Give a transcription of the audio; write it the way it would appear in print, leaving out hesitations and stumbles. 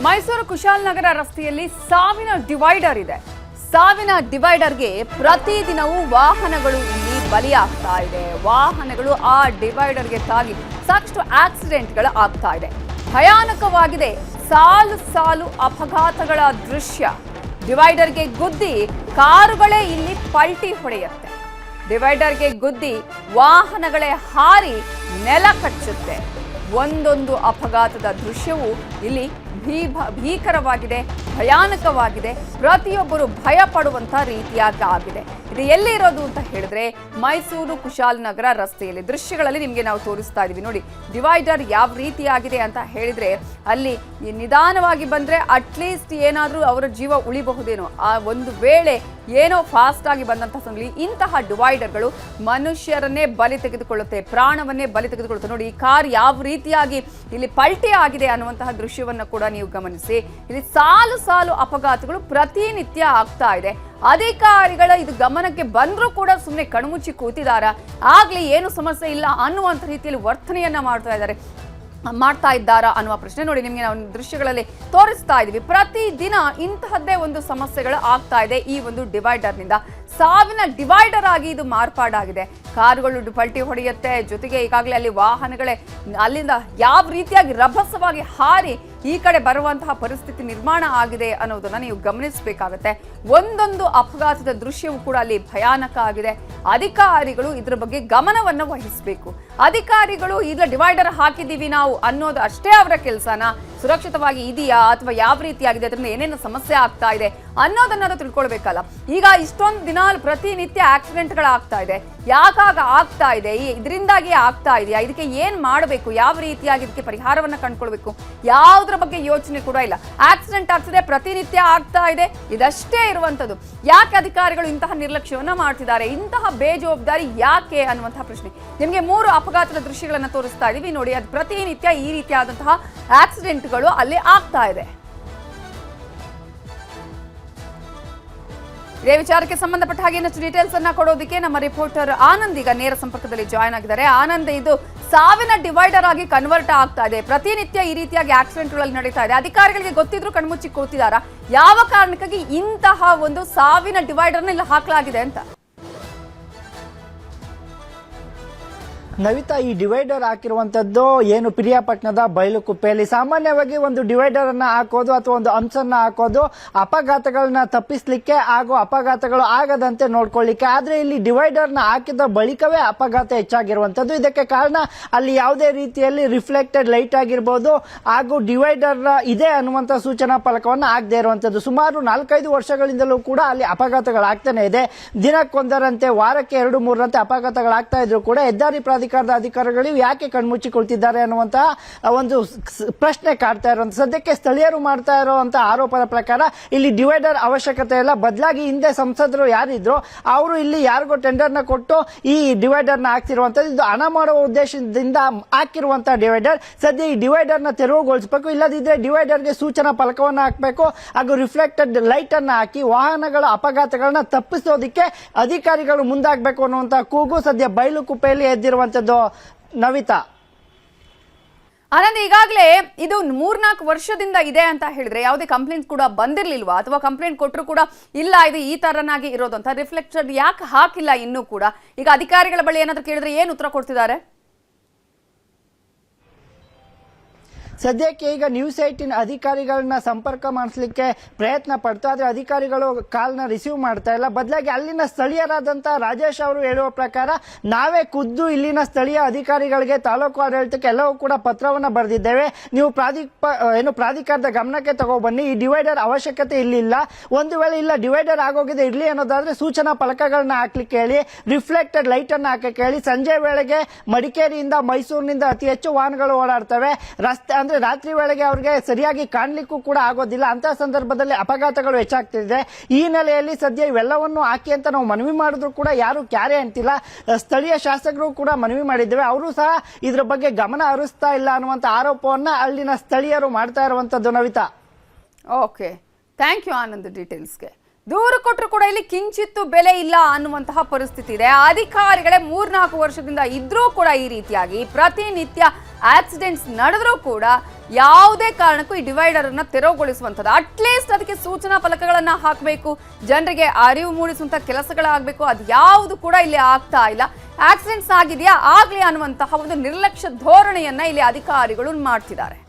ಮೈಸೂರು ಕುಶಾಲನಗರ ರಸ್ತೆಯಲ್ಲಿ ಸಾವಿನ ಡಿವೈಡರ್ ಇದೆ. ಸಾವಿನ ಡಿವೈಡರ್ಗೆ ಪ್ರತಿದಿನವೂ ವಾಹನಗಳು ಇಲ್ಲಿ ಬಲಿಯಾಗ್ತಾ ಇದೆ. ವಾಹನಗಳು ಆ ಡಿವೈಡರ್ಗೆ ತಾಗಿ ಸಾಕಷ್ಟು ಆಕ್ಸಿಡೆಂಟ್ಗಳು ಆಗ್ತಾ ಇದೆ. ಭಯಾನಕವಾಗಿದೆ. ಸಾಲು ಸಾಲು ಅಪಘಾತಗಳ ದೃಶ್ಯ. ಡಿವೈಡರ್ಗೆ ಗುದ್ದಿ ಕಾರುಗಳೇ ಇಲ್ಲಿ ಪಲ್ಟಿ ಹೊಡೆಯುತ್ತೆ. ಡಿವೈಡರ್ಗೆ ಗುದ್ದಿ ವಾಹನಗಳೇ ಹಾರಿ ನೆಲ ಕಚ್ಚುತ್ತೆ. ಒಂದೊಂದು ಅಪಘಾತದ ದೃಶ್ಯವು ಇಲ್ಲಿ ಭೀಕರವಾಗಿದೆ, ಭಯಾನಕವಾಗಿದೆ. ಪ್ರತಿಯೊಬ್ಬರು ಭಯ ಪಡುವಂತ ರೀತಿಯಾಗಿ ಆಗಿದೆ. ಇದು ಎಲ್ಲಿ ಇರೋದು ಅಂತ ಹೇಳಿದ್ರೆ ಮೈಸೂರು ಕುಶಾಲನಗರ ರಸ್ತೆಯಲ್ಲಿ. ದೃಶ್ಯಗಳಲ್ಲಿ ನಿಮಗೆ ನಾವು ತೋರಿಸ್ತಾ ಇದೀವಿ ನೋಡಿ. ಡಿವೈಡರ್ ಯಾವ ರೀತಿಯಾಗಿದೆ ಅಂತ ಹೇಳಿದ್ರೆ ಅಲ್ಲಿ ನಿಧಾನವಾಗಿ ಬಂದ್ರೆ ಅಟ್ಲೀಸ್ಟ್ ಏನಾದ್ರೂ ಅವರ ಜೀವ ಉಳಿಬಹುದೇನೋ. ಆ ಒಂದು ವೇಳೆ ಏನೋ ಫಾಸ್ಟ್ ಆಗಿ ಬಂದಂತಹ ಸಂದರ್ಭದಲ್ಲಿ ಇಂತಹ ಡಿವೈಡರ್ಗಳು ಮನುಷ್ಯರನ್ನೇ ಬಲಿ ತೆಗೆದುಕೊಳ್ಳುತ್ತೆ, ಪ್ರಾಣವನ್ನೇ ಬಲಿ ತೆಗೆದುಕೊಳ್ಳುತ್ತೆ. ನೋಡಿ, ಈ ಕಾರ್ ಯಾವ ರೀತಿಯಾಗಿ ಇಲ್ಲಿ ಪಲ್ಟಿ ಆಗಿದೆ ಅನ್ನುವಂತಹ ದೃಶ್ಯವನ್ನ ಕೂಡ ನೀವು ಗಮನಿಸಿ. ಇಲ್ಲಿ ಸಾಲು ಸಾಲು ಅಪಘಾತಗಳು ಪ್ರತಿನಿತ್ಯ ಆಗ್ತಾ ಇದೆ. ಅಧಿಕಾರಿಗಳ ಇದು ಗಮನಕ್ಕೆ ಬಂದ್ರೂ ಕೂಡ ಸುಮ್ಮನೆ ಕಣ್ಮುಚ್ಚಿ ಕೂತಿದಾರ, ಆಗ್ಲಿ ಏನು ಸಮಸ್ಯೆ ಇಲ್ಲ ಅನ್ನುವಂಥ ರೀತಿಯಲ್ಲಿ ವರ್ತನೆಯನ್ನ ಮಾಡ್ತಾ ಇದ್ದಾರಾ ಅನ್ನುವ ಪ್ರಶ್ನೆ. ನೋಡಿ, ನಿಮಗೆ ನಾವು ದೃಶ್ಯಗಳಲ್ಲಿ ತೋರಿಸ್ತಾ ಇದೀವಿ. ಪ್ರತಿದಿನ ಇಂತಹದ್ದೇ ಒಂದು ಸಮಸ್ಯೆಗಳು ಆಗ್ತಾ ಇದೆ. ಈ ಒಂದು ಡಿವೈಡರ್ನಿಂದ ಸಾವಿನ ಡಿವೈಡರ್ ಆಗಿ ಇದು ಮಾರ್ಪಾಡಾಗಿದೆ. ಕಾರುಗಳು ಪಲ್ಟಿ ಹೊಡೆಯುತ್ತೆ, ಜೊತೆಗೆ ಈಗಾಗಲೇ ಅಲ್ಲಿ ವಾಹನಗಳೇ ಅಲ್ಲಿಂದ ಯಾವ ರೀತಿಯಾಗಿ ರಭಸವಾಗಿ ಹಾರಿ ಈ ಕಡೆ ಬರುವಂತಹ ಪರಿಸ್ಥಿತಿ ನಿರ್ಮಾಣ ಆಗಿದೆ ಅನ್ನೋದನ್ನ ನೀವು ಗಮನಿಸಬೇಕಾಗತ್ತೆ. ಒಂದೊಂದು ಅಪಘಾತದ ದೃಶ್ಯವೂ ಕೂಡ ಅಲ್ಲಿ ಭಯಾನಕ ಆಗಿದೆ. ಅಧಿಕಾರಿಗಳು ಇದರ ಬಗ್ಗೆ ಗಮನವನ್ನು ವಹಿಸಬೇಕು. ಅಧಿಕಾರಿಗಳು ಈಗ ಡಿವೈಡರ್ ಹಾಕಿದ್ದೀವಿ ನಾವು ಅನ್ನೋದು ಅಷ್ಟೇ ಅವರ ಕೆಲಸನ, ಸುರಕ್ಷಿತವಾಗಿ ಇದೆಯಾ ಅಥವಾ ಯಾವ ರೀತಿಯಾಗಿದೆ, ಅದರಿಂದ ಏನೇನು ಸಮಸ್ಯೆ ಆಗ್ತಾ ಇದೆ ಅನ್ನೋದನ್ನ ತಿಳ್ಕೊಳ್ಬೇಕಲ್ಲ. ಈಗ ಇಷ್ಟೊಂದು ದಿನ ಪ್ರತಿನಿತ್ಯ ಆಕ್ಸಿಡೆಂಟ್ಗಳಾಗ್ತಾ ಇದೆ. ಯಾಕಾಗ ಆಗ್ತಾ ಇದೆ? ಇದರಿಂದಾಗಿ ಆಗ್ತಾ ಇದೆಯಾ? ಇದಕ್ಕೆ ಏನ್ ಮಾಡಬೇಕು? ಯಾವ ರೀತಿಯಾಗಿ ಇದಕ್ಕೆ ಪರಿಹಾರವನ್ನ ಕಂಡುಕೊಳ್ಬೇಕು? ಯಾವುದ್ರ ಬಗ್ಗೆ ಯೋಚನೆ ಕೂಡ ಇಲ್ಲ. ಆಕ್ಸಿಡೆಂಟ್ ಆಗ್ತದೆ, ಪ್ರತಿನಿತ್ಯ ಆಗ್ತಾ ಇದೆ, ಇದಷ್ಟೇ ಇರುವಂತದ್ದು. ಯಾಕೆ ಅಧಿಕಾರಿಗಳು ಇಂತಹ ನಿರ್ಲಕ್ಷ್ಯವನ್ನ ಮಾಡ್ತಿದ್ದಾರೆ? ಇಂತಹ ಬೇಜವಾಬ್ದಾರಿ ಯಾಕೆ ಅನ್ನುವಂತಹ ಪ್ರಶ್ನೆ. ನಿಮಗೆ 3 ಅಪಘಾತದ ದೃಶ್ಯಗಳನ್ನ ತೋರಿಸ್ತಾ ಇದೀವಿ ನೋಡಿ. ಅದು ಪ್ರತಿನಿತ್ಯ ಈ ರೀತಿಯಾದಂತಹ ಆಕ್ಸಿಡೆಂಟ್ಗಳು ಅಲ್ಲಿ ಆಗ್ತಾ ಇದೆ. ಇದೇ ವಿಚಾರಕ್ಕೆ ಸಂಬಂಧಪಟ್ಟ ಹಾಗೆ ಇನ್ನಷ್ಟು ಡೀಟೇಲ್ಸ್ ಅನ್ನ ಕೊಡೋದಕ್ಕೆ ನಮ್ಮ ರಿಪೋರ್ಟರ್ ಆನಂದ್ ಈಗ ನೇರ ಸಂಪರ್ಕದಲ್ಲಿ ಜಾಯ್ನ್ ಆಗಿದ್ದಾರೆ. ಆನಂದ್, ಇದು ಸಾವಿನ ಡಿವೈಡರ್ ಆಗಿ ಕನ್ವರ್ಟ್ ಆಗ್ತಾ ಇದೆ. ಪ್ರತಿನಿತ್ಯ ಈ ರೀತಿಯಾಗಿ ಆಕ್ಸಿಡೆಂಟ್ಗಳಲ್ಲಿ ನಡೀತಾ ಇದೆ. ಅಧಿಕಾರಿಗಳಿಗೆ ಗೊತ್ತಿದ್ರು ಕಣ್ಮುಚ್ಚಿ ಕೂತಿದಾರಾ? ಯಾವ ಕಾರಣಕ್ಕಾಗಿ ಇಂತಹ ಒಂದು ಸಾವಿನ ಡಿವೈಡರ್ನ ಇಲ್ಲಿ ಹಾಕಲಾಗಿದೆ ಅಂತ? ನವಿತಾ, ಈ ಡಿವೈಡರ್ ಹಾಕಿರುವಂತದ್ದು ಏನು ಪಿರಿಯಾಪಟ್ಟಣದ ಬೈಲುಕುಪ್ಪೆಯಲ್ಲಿ. ಸಾಮಾನ್ಯವಾಗಿ ಒಂದು ಡಿವೈಡರ್ ಅನ್ನ ಹಾಕೋದು ಅಥವಾ ಒಂದು ಅಂಶನ್ನ ಹಾಕೋದು ಅಪಘಾತಗಳನ್ನ ತಪ್ಪಿಸ್ಲಿಕ್ಕೆ ಹಾಗೂ ಅಪಘಾತಗಳು ಆಗದಂತೆ ನೋಡ್ಕೊಳ್ಳಿಕ್ಕೆ. ಆದ್ರೆ ಇಲ್ಲಿ ಡಿವೈಡರ್ ನ ಹಾಕಿದ ಬಳಿಕವೇ ಅಪಘಾತ ಹೆಚ್ಚಾಗಿರುವಂತದ್ದು. ಇದಕ್ಕೆ ಕಾರಣ ಅಲ್ಲಿ ಯಾವುದೇ ರೀತಿಯಲ್ಲಿ ರಿಫ್ಲೆಕ್ಟೆಡ್ ಲೈಟ್ ಆಗಿರ್ಬೋದು ಹಾಗೂ ಡಿವೈಡರ್ ಇದೆ ಅನ್ನುವಂತ ಸೂಚನಾ ಫಲಕವನ್ನ ಆಗದೆ ಇರುವಂತದ್ದು. ಸುಮಾರು 4-5 ವರ್ಷಗಳಿಂದಲೂ ಕೂಡ ಅಲ್ಲಿ ಅಪಘಾತಗಳಾಗ್ತಾನೆ ಇದೆ. ದಿನಕ್ಕೊಂದರಂತೆ, ವಾರಕ್ಕೆ 2-3ರಂತೆ ಅಪಘಾತಗಳಾಗ್ತಾ ಇದ್ರು ಕೂಡ ಹೆದ್ದಾರಿ ಪ್ರಾಧಿಕಾರದ ಅಧಿಕಾರಿಗಳು ಯಾಕೆ ಕಣ್ಮುಚ್ಚಿಕೊಳ್ತಿದ್ದಾರೆ ಅನ್ನುವಂತಹ ಒಂದು ಪ್ರಶ್ನೆ ಕಾಡ್ತಾ ಇರುವಂತ. ಸದ್ಯಕ್ಕೆ ಸ್ಥಳೀಯರು ಮಾಡ್ತಾ ಇರುವಂತಹ ಆರೋಪದ ಪ್ರಕಾರ ಇಲ್ಲಿ ಡಿವೈಡರ್ ಅವಶ್ಯಕತೆ ಇಲ್ಲ. ಬದಲಾಗಿ ಹಿಂದೆ ಸಂಸದರು ಯಾರಿದ್ರು ಅವರು ಇಲ್ಲಿ ಯಾರಿಗೋ ಟೆಂಡರ್ ನ ಕೊಟ್ಟು ಈ ಡಿವೈಡರ್ ನ ಹಾಕ್ತಿರುವಂತದ್ದು. ಇದು ಹಣ ಮಾಡುವ ಉದ್ದೇಶದಿಂದ ಹಾಕಿರುವಂತಹ ಡಿವೈಡರ್. ಸದ್ಯ ಈ ಡಿವೈಡರ್ ನ ತೆರವುಗೊಳಿಸಬೇಕು. ಇಲ್ಲದಿದ್ರೆ ಡಿವೈಡರ್ ಗೆ ಸೂಚನಾ ಫಲಕವನ್ನು ಹಾಕಬೇಕು ಹಾಗೂ ರಿಫ್ಲೆಕ್ಟೆಡ್ ಲೈಟ್ ಅನ್ನ ಹಾಕಿ ವಾಹನಗಳ ಅಪಘಾತಗಳನ್ನ ತಪ್ಪಿಸೋದಕ್ಕೆ ಅಧಿಕಾರಿಗಳು ಮುಂದಾಗಬೇಕು ಅನ್ನುವಂತಹ ಕೂಗು ಸದ್ಯ ಬೈಲುಕುಪ್ಪೆಯಲ್ಲಿ ಎದ್ದಿರುವಂತದ್ದು. ನವಿತಾ, ಆನಂದ್, ಈಗಾಗಲೇ ಇದು 3-4 ವರ್ಷದಿಂದ ಇದೆ ಅಂತ ಹೇಳಿದ್ರೆ ಯಾವುದೇ ಕಂಪ್ಲೇಂಟ್ ಕೂಡ ಬಂದಿರ್ಲಿಲ್ವಾ? ಅಥವಾ ಕಂಪ್ಲೇಂಟ್ ಕೊಟ್ಟರು ಕೂಡ ಇಲ್ಲ ಇದು ಈ ತರನಾಗಿ ಇರೋದು ಅಂತ ರಿಫ್ಲೆಕ್ಟೆಡ್ ಯಾಕೆ ಹಾಕಿಲ್ಲ ಇನ್ನೂ ಕೂಡ? ಈಗ ಅಧಿಕಾರಿಗಳ ಬಳಿ ಏನಾದ್ರೂ ಕೇಳಿದ್ರೆ ಏನು ಉತ್ತರ ಕೊಡ್ತಿದ್ದಾರೆ? ಸದ್ಯಕ್ಕೆ ಈಗ ನ್ಯೂಸ್ 18 ಅಧಿಕಾರಿಗಳನ್ನ ಸಂಪರ್ಕ ಮಾಡಿಸಲಿಕ್ಕೆ ಪ್ರಯತ್ನ ಪಡ್ತು. ಆದ್ರೆ ಅಧಿಕಾರಿಗಳು ಕಾಲ್ನ ರಿಸೀವ್ ಮಾಡ್ತಾ ಇಲ್ಲ. ಬದಲಾಗಿ ಅಲ್ಲಿನ ಸ್ಥಳೀಯರಾದಂತಹ ರಾಜೇಶ್ ಅವರು ಹೇಳುವ ಪ್ರಕಾರ ನಾವೇ ಖುದ್ದು ಇಲ್ಲಿನ ಸ್ಥಳೀಯ ಅಧಿಕಾರಿಗಳಿಗೆ, ತಾಲೂಕು ಆಡಳಿತಕ್ಕೆ ಎಲ್ಲವೂ ಕೂಡ ಪತ್ರವನ್ನ ಬರೆದಿದ್ದೇವೆ. ನೀವು ಪ್ರಾಧಿಕಾರದ ಗಮನಕ್ಕೆ ತಗೊಬನ್ನಿ. ಈ ಡಿವೈಡರ್ ಅವಶ್ಯಕತೆ ಇಲ್ಲಿಲ್ಲ. ಒಂದು ವೇಳೆ ಇಲ್ಲ ಡಿವೈಡರ್ ಆಗೋಗಿದೆ ಇರ್ಲಿ ಅನ್ನೋದಾದ್ರೆ ಸೂಚನಾ ಫಲಕಗಳನ್ನ ಹಾಕ್ಲಿಕ್ಕೆ ಹೇಳಿ, ರಿಫ್ಲೆಕ್ಟೆಡ್ ಲೈಟ್ ಅನ್ನ ಹಾಕಕ್ಕೆ ಹೇಳಿ. ಸಂಜೆ ವೇಳೆಗೆ ಮಡಿಕೇರಿಯಿಂದ ಮೈಸೂರಿನಿಂದ ಅತಿ ಹೆಚ್ಚು ವಾಹನಗಳು ಓಡಾಡ್ತವೆ. ರಸ್ತೆ ಅಂದ್ರೆ ರಾತ್ರಿ ವೇಳೆಗೆ ಅವರಿಗೆ ಸರಿಯಾಗಿ ಕಾಣ್ಲಿಕ್ಕೂ ಕೂಡ ಆಗೋದಿಲ್ಲ. ಅಂತಹ ಸಂದರ್ಭದಲ್ಲಿ ಅಪಘಾತಗಳು ಹೆಚ್ಚಾಗ್ತಿದೆ. ಈ ನೆಲೆಯಲ್ಲಿ ಸದ್ಯ ಇವೆಲ್ಲವನ್ನು ಹಾಕಿ ಅಂತ ನಾವು ಮನವಿ ಮಾಡಿದ್ರು ಕೂಡ ಯಾರು ಕ್ಯಾರೆ ಅಂತಿಲ್ಲ. ಸ್ಥಳೀಯ ಶಾಸಕರು ಕೂಡ ಮನವಿ ಮಾಡಿದ್ದೇವೆ, ಅವರು ಸಹ ಇದ್ರ ಬಗ್ಗೆ ಗಮನ ಹರಿಸ್ತಾ ಇಲ್ಲ ಅನ್ನುವಂತ ಆರೋಪವನ್ನ ಅಲ್ಲಿನ ಸ್ಥಳೀಯರು ಮಾಡ್ತಾ ಇರುವಂತದ್ದು. Navita, okay, thank you Anand ಡೀಟೇಲ್ಸ್ಗೆ. ದೂರು ಕೊಟ್ಟರು ಕೂಡ ಇಲ್ಲಿ ಕಿಂಚಿತ್ತು ಬೆಲೆ ಇಲ್ಲ ಅನ್ನುವಂತಹ ಪರಿಸ್ಥಿತಿ ಇದೆ. ಅಧಿಕಾರಿಗಳೇ 3-4 ವರ್ಷದಿಂದ ಇದ್ರೂ ಕೂಡ ಈ ರೀತಿಯಾಗಿ ಪ್ರತಿನಿತ್ಯ ಆಕ್ಸಿಡೆಂಟ್ಸ್ ನಡೆದ್ರೂ ಕೂಡ ಯಾವುದೇ ಕಾರಣಕ್ಕೂ ಈ ಡಿವೈಡರ್ ಅನ್ನ ತೆರವುಗೊಳಿಸುವಂಥದ್ದು, ಅಟ್ಲೀಸ್ಟ್ ಅದಕ್ಕೆ ಸೂಚನಾ ಫಲಕಗಳನ್ನ ಹಾಕಬೇಕು, ಜನರಿಗೆ ಅರಿವು ಮೂಡಿಸುವಂತ ಕೆಲಸಗಳಾಗಬೇಕು. ಅದು ಯಾವುದು ಕೂಡ ಇಲ್ಲಿ ಆಗ್ತಾ ಇಲ್ಲ. ಆಕ್ಸಿಡೆಂಟ್ಸ್ ಆಗಿದೆಯಾ ಆಗ್ಲಿ ಅನ್ನುವಂತಹ ಒಂದು ನಿರ್ಲಕ್ಷ್ಯ ಧೋರಣೆಯನ್ನ ಇಲ್ಲಿ ಅಧಿಕಾರಿಗಳು ಮಾಡ್ತಿದ್ದಾರೆ.